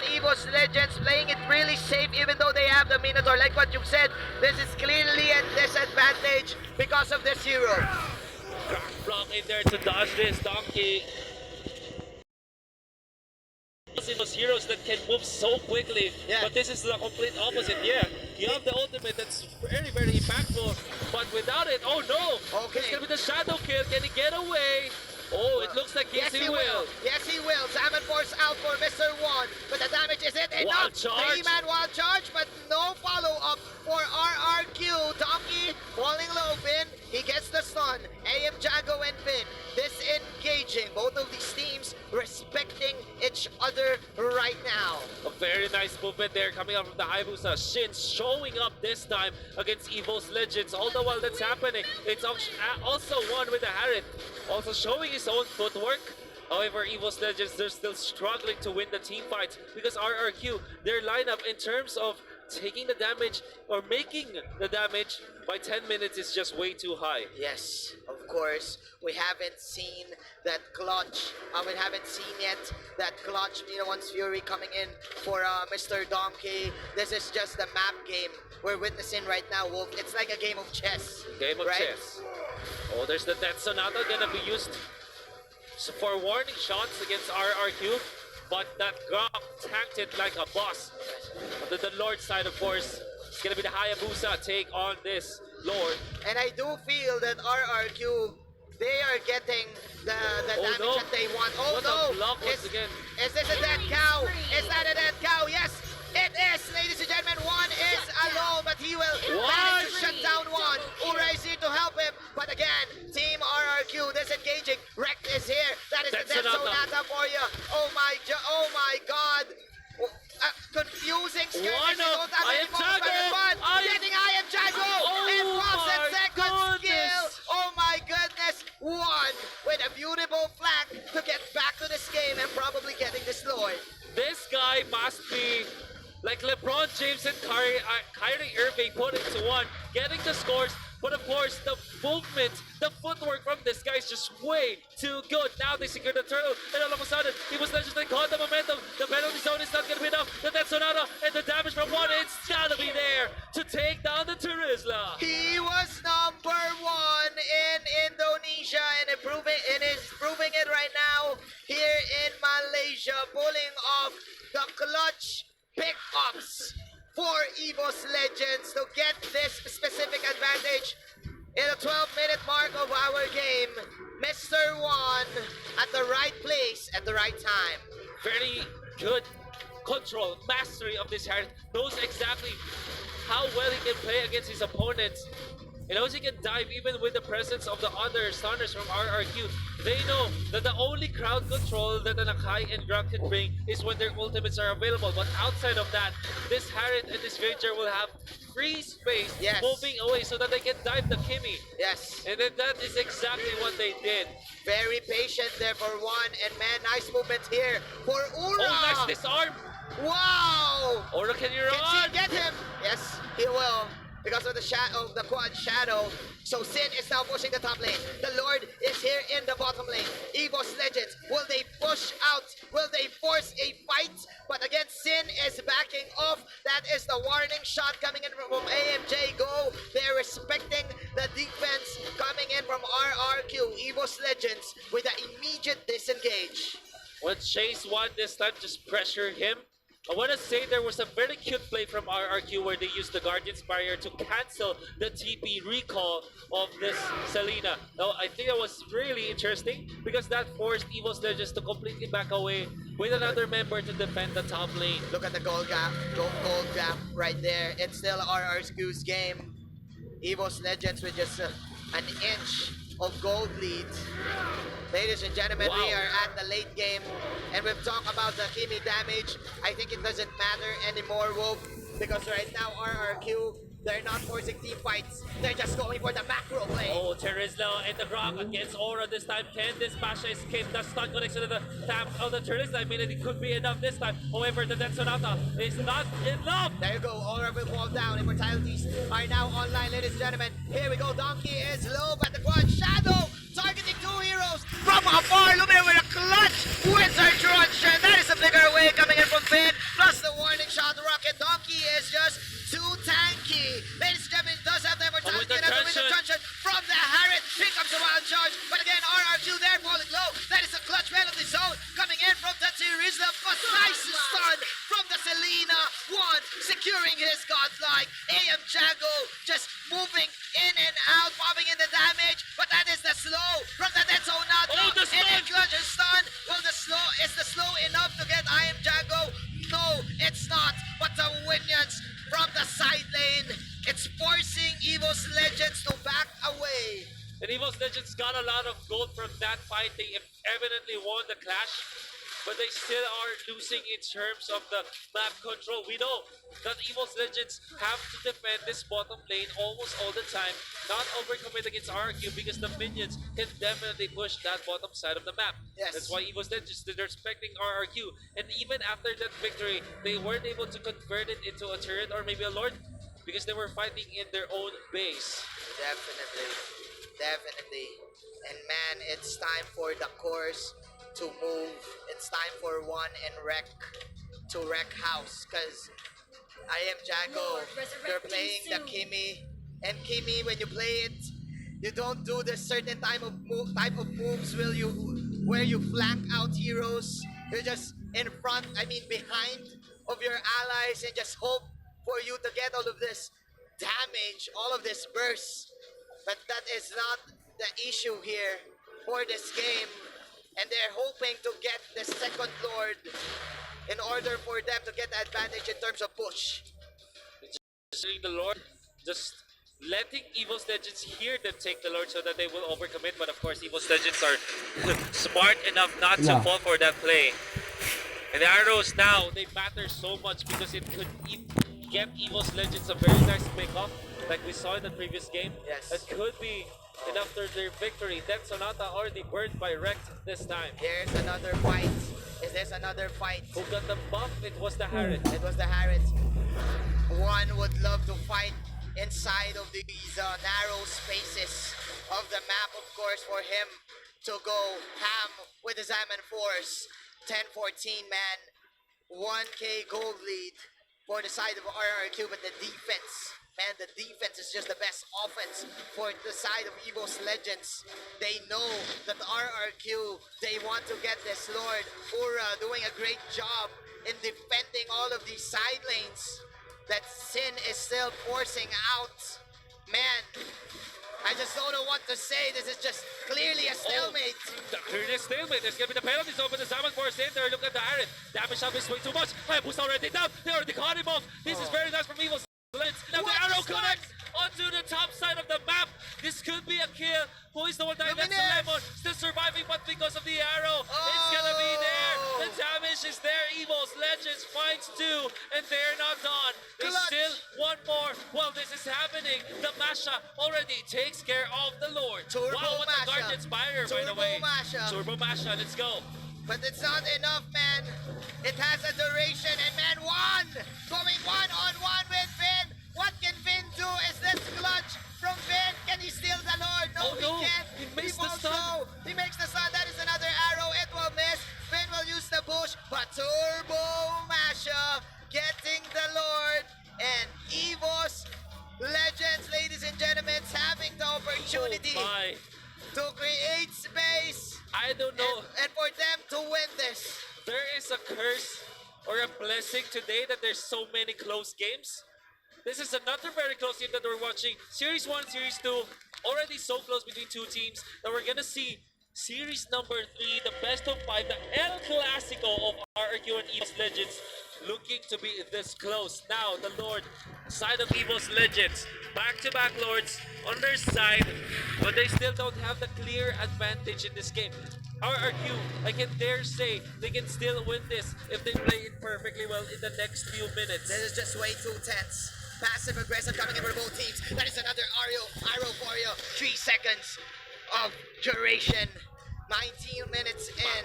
EVOS Legends playing it really safe even though they have the Minotaur. Like what you've said, this is clearly a disadvantage because of this hero. Crack block in there to dodge this. Donkey. Those heroes that can move so quickly, but this is the complete opposite. Yeah, you have the ultimate that's very, very impactful, but without it, oh no! It's gonna be the shadow kill. Can he get away? Oh, it looks like yes, he will. Yes, he will. Salmon Force out for Mr. One, but the damage isn't enough. 3-man wild charge, but no follow-up for RRQ. Donkey falling low, Finn. He gets the stun. AM Jago and Finn disengaging. Both of these teams respecting each other right now. A very nice movement there coming out from the Hayabusa. Shin showing up this time against EVOS Legends. All the while that's happening, it's also one with the Harith. Also showing his own footwork. However, EVOS Legends, they're still struggling to win the team fights because RRQ, their lineup in terms of taking the damage or making the damage by 10 minutes is just way too high. Yes, of course. We haven't seen that clutch. We haven't seen yet that clutch One's Fury coming in for Mr. Donkey. This is just the map game we're witnessing right now, Wolf. It's like a game of chess. Game of chess. Oh, there's the Death Sonata gonna be used for warning shots against RRQ, but that Grok tanked it like a boss. On the Lord side, of course, it's gonna be the Hayabusa take on this Lord. And I do feel that RRQ, they are getting the damage that they want. Oh no! Is this a dead cow? Is that a dead cow? Yes, it is, ladies and gentlemen. One is alone, but he will manage to shut down one. Ura is here to help him, but again, Team RRQ disengaging. Rekt is here. That is the Death Sonata for you. Oh my God. Confusing skirmish. I am Jago. Getting I am Jago. And drops a second skill. Oh my goodness. One with a beautiful flank to get back to this game and probably getting this Lord. This guy must be like LeBron James and Kyrie Irving put into one, getting the scores. But of course, the movement, the footwork from this guy is just way too good. Now they secure the turtle, and all of a sudden, EVOS Legends, they caught the momentum. The penalty zone is not going to be enough. The Death Sonata and the damage from one, it's got to be there to take down the Turisla. He was number one in Indonesia and is proving it right now here in Malaysia, pulling off the clutch pickups for EVOS Legends to get this specific advantage in the 12-minute mark of our game. Mr. One at the right place at the right time. Very good control, mastery of this Harith. Knows exactly how well he can play against his opponents. He knows he can dive even with the presence of the other stunners from RRQ. They know that the only crowd control that the Nakai and Grok can bring is when their ultimates are available. But outside of that, this Harith and this Ranger will have free space moving away so that they can dive the Kimi. Yes. And then that is exactly what they did. Very patient there for one. And man, nice movement here for Ura. Oh, nice disarm. Wow. Ura, can you run? Can she get him? Yes, he will. Because of the quad shadow. So Sin is now pushing the top lane. The Lord is here in the bottom lane. EVOS Legends, will they push out? Will they force a fight? But again, Sin is backing off. That is the warning shot coming in from AMJ Go. They're respecting the defense coming in from RRQ. EVOS Legends with an immediate disengage. When Chase won this time, just pressure him. I want to say there was a very cute play from RRQ where they used the Guardian's Barrier to cancel the TP recall of this Selena. Now, I think that was really interesting because that forced EVOS Legends to completely back away with another member to defend the top lane. Look at the gold gap right there. It's still RRQ's game. EVOS Legends with just an inch of gold lead. Ladies and gentlemen, we are at the late game, and we've talked about the Kimi damage. I think it doesn't matter anymore, Wolf, because right now RRQ, they're not forcing team fights. They're just going for the macro play. Oh, Turisla and the Grok against Aura this time. Can this Basha escape the stun connection to the tap of the Turisla? I mean, it could be enough this time. However, the Death Sonata is not enough. There you go. Aura will fall down. Immortalities are now online, ladies and gentlemen. Here we go. Donkey is low, but the quad shadow targeting two heroes from afar. Look at with a clutch wizard run. That is a flicker away coming in from Finn. stun from the Selena. One securing his godlike. AM Jago just moving in and out, popping in the damage. But that is the slow from the Dead Zone Nato. Oh, the stun! And a clutch stun. Well, is the slow enough to get AM Jago? No, it's not. But the Winions from the side lane, it's forcing EVOS Legends to back away. And EVOS Legends got a lot of gold from that fight. They evidently won the clash, but they still are losing in terms of the map control. We know that EVOS Legends have to defend this bottom lane almost all the time, not overcommit against RRQ because the minions can definitely push that bottom side of the map. Yes. That's why EVOS Legends, they're expecting RRQ. And even after that victory, they weren't able to convert it into a turret or maybe a lord because they were fighting in their own base. Definitely. And man, it's time for the course to move. It's time for one and wreck to wreck house. Cause I am Jago. You're playing the Kimi. And Kimi, when you play it, you don't do this certain type of moves where you flank out heroes. You're just in front, behind of your allies and just hope for you to get all of this damage, all of this burst. But that is not the issue here for this game. And they're hoping to get the second Lord in order for them to get the advantage in terms of push. Just the Lord, just letting EVOS Legends hear them take the Lord so that they will overcommit. But of course, EVOS Legends are smart enough not to fall for that play. And the arrows now, they matter so much because it could get EVOS Legends a very nice pick-up, like we saw in the previous game. Yes. That could be enough for their victory. Then Sonata already burned by Wrecked this time. Here's another fight. Is this another fight? Who got the buff? It was the Harriet. It was the Harriet. One would love to fight inside of these narrow spaces of the map, of course, for him to go ham with the Zaman Force. 10-14, man. 1K gold lead for the side of RRQ, but the defense, man, the defense is just the best offense for the side of EVOS Legends. They know that RRQ, they want to get this Lord. Ura doing a great job in defending all of these side lanes that Sin is still forcing out. Man, I just don't know what to say. This is just clearly a stalemate. Clearly a stalemate. There's gonna be the penalties over the Zaman Force in there. Look at the Harriet. Damage up is way too much. Hayabusa already down. They already caught him off. This is very nice from EVOS. Now the arrow connects onto the top side of the map. This could be a kill. Who is the one dying? That's the Lemon. Still surviving, but because of the arrow, it's gonna be there. The damage is there. EVOS Legends finds two, and they're not done. They still want more. Well, this is happening. The Masha already takes care of the Lord. Turbo wow, what a Guardian Spire, by the way. Turbo Masha, let's go. But it's not enough, man. It has a duration, and man, one! Going one-on-one with Vin. What can Vin do? Is this clutch from Vin? Can he steal the Lord? No, he can't. He makes the stun. He makes the stun. That is another arrow. It will miss. Vin will use the bush, but Turbo Masha getting the Lord. And EVOS Legends, ladies and gentlemen, having the opportunity to create space. I don't know. And for them to win this. There is a curse or a blessing today that there's so many close games. This is another very close game that we're watching. Series 1, Series 2, already so close between two teams that we're gonna see Series number 3, the best of 5, the El Clasico of RRQ and EVOS Legends, looking to be this close. Now, the Lord, side of EVOS Legends, back-to-back Lords on their side, but they still don't have the clear advantage in this game. RRQ, I can dare say, they can still win this if they play it perfectly well in the next few minutes. This is just way too tense. Passive-aggressive coming in for both teams. That is another arrow for you. 3 seconds of duration. 19 minutes in.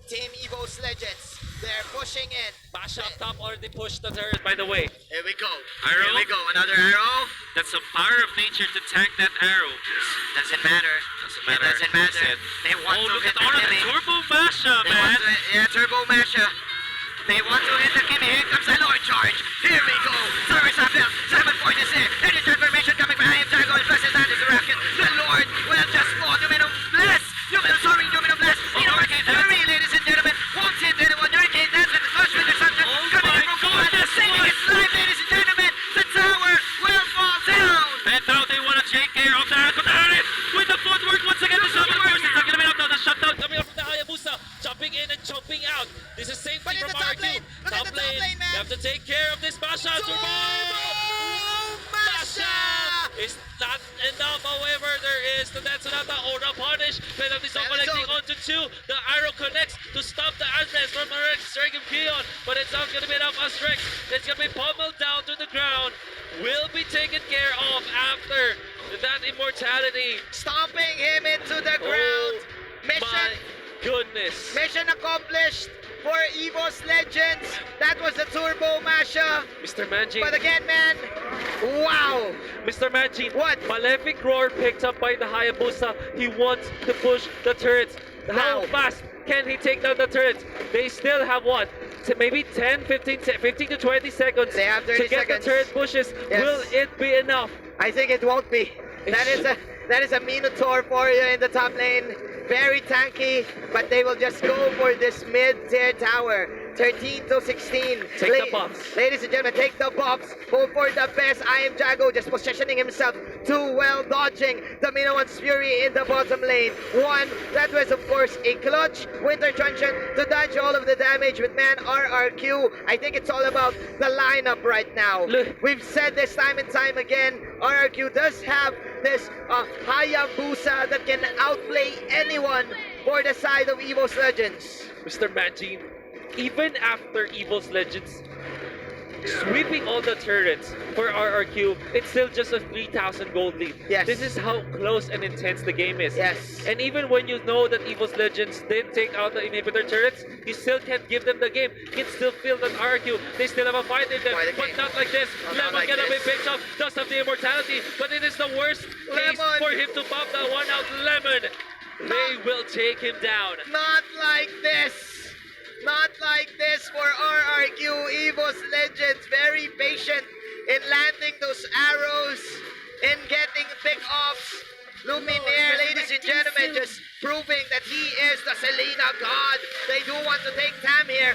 Team EVOS Legends, they're pushing in. Masha up top already pushed the turret, by the way. Here we go. Arrow. Here we go. Another arrow. That's a power of nature to tank that arrow. Doesn't matter. It doesn't matter. They want to look hit at all of the Kimi. Turbo Masha, They man. want to, Turbo Masha. They want to hit the Kimi. Here comes the Lord charge. Here we go. Service up built. 7 points is there. Any transformation coming behind Jago and plus his hand is Racket. The Lord will just fall. You may know bless. You may know bless. You know, Hurricane Fury, ladies and gentlemen. Won't hit anyone. Hurricane dance with the first with the You have to take care of this Masha. Turbo! Masha! It's not enough, however, there is the Netsunata Aura punish. Penalty zone connecting onto 2. The arrow connects to stop the advance from Rex, Dragon Peon, but it's not going to be enough as Rex. It's going to be pummeled down to the ground. Will be taken care of after that immortality. Stomping him into the ground. My goodness. Mission accomplished for EVOS Legends. That was the Turbo Masha. Mr. Manji. But again, man, wow. Mr. Manji. What? Malefic Roar picked up by the Hayabusa. He wants to push the turrets. How fast can he take down the turrets? They still have what? Maybe 10, 15 to 20 seconds they have 30 to get seconds. the turret pushes. Yes. Will it be enough? I think it won't be. That is a Minotaur for you in the top lane. Very tanky, but they will just go for this mid-tier tower. 13 to 16. Take the buffs. Ladies and gentlemen, take the buffs. Go for the best. I am Jago just positioning himself too well, dodging the Minoan's Fury in the bottom lane. That was of course a clutch Winter Truncheon to dodge all of the damage with man RRQ. I think it's all about the lineup right now. We've said this time and time again, RRQ does have this Hayabusa that can outplay anyone for the side of EVOS Legends. Mr. Manji, even after EVOS Legends sweeping all the turrets for RRQ, it's still just a 3,000 gold lead. Yes. This is how close and intense the game is. Yes. And even when you know that EVOS Legends didn't take out the inhibitor turrets, you still can't give them the game. You can still feel that RRQ, they still have a fight in them, but not like this. Lemon gonna be picked up, does have the immortality, but it is the worst case for him to pop that one out. Lemon, they will take him down. Not like this. Not like this for RRQ. EVOS Legends very patient in landing those arrows, in getting pick-offs. Luminaire, ladies and gentlemen, just proving that he is the Selena God. They do want to take Tam here.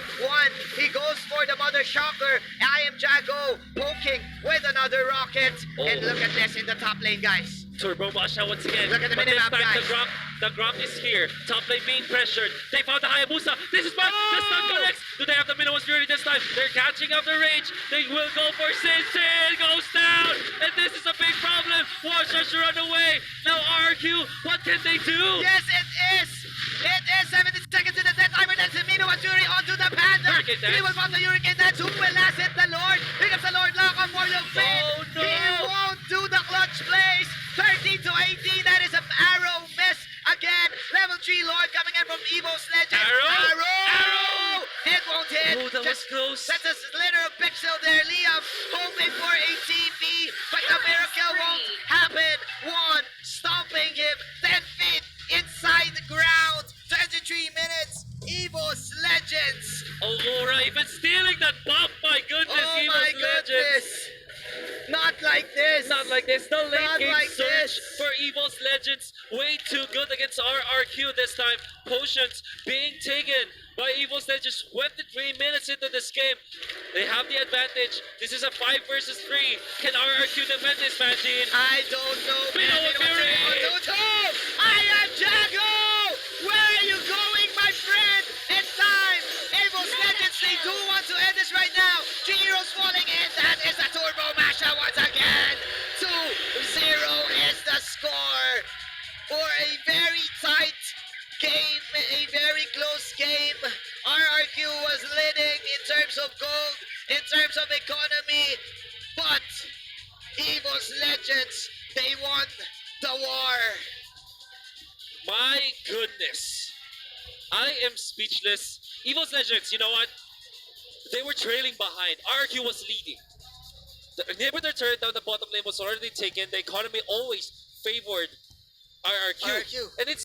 He goes for the Mother Shocker. I am Jago poking with another rocket. And look at this in the top lane, guys. Turbo Masha once again. Look at the but minimap, this time guys. the Gromp is here. Top lane being pressured. They found the Hayabusa. This is fun. The stun connects. Do they have the Minoan's Fury this time? They're catching up the range. They will go for Sin. Sin goes down. And this is a big problem. Watch us run away. Now RRQ, what can they do? Yes, it is. It is 70 seconds in the death timer. That's Minoan's Fury onto the Panda. Hurricane Dance. He will pop the Hurricane Dance. Who will last it? The Lord. Here comes the Lord Lock on for the Finn. Oh, no. He won't do the clutch plays. 13 to 18. That is an arrow miss. Again, level 3 Lord coming in from EVOS Legends. Arrow! It won't hit. Oh, that was close. That's a slither of pixel there. Liam hoping for a TP, but the miracle won't happen. Stomping him 10 feet inside the ground. 23 minutes. EVOS Legends. Aurora even stealing that buff. My goodness, Oh EVOS my Legends. goodness. Not like this. Not like this. The late Not game like surge this. for EVOS Legends. Way too good against RRQ this time. Potions being taken by EVOS Legends. 23 minutes into this game. They have the advantage. This is a 5 versus 3. Can RRQ defend this, Manjin? I don't know. Minoan Fury. I am Jago. Where are you going, my friend? It's time. EVOS Legends, they do want to end this right now. 3 heroes falling in. That is a Turbo Masha once again. 2-0 is the score for a very tight game, a very close game. RRQ was leading in terms of gold, in terms of economy, but EVOS Legends, they won the war. My goodness. I am speechless. EVOS Legends, you know what? They were trailing behind. RRQ was leading. The inhibitor turret down the bottom lane was already taken. The economy always favored RRQ. RRQ. And it's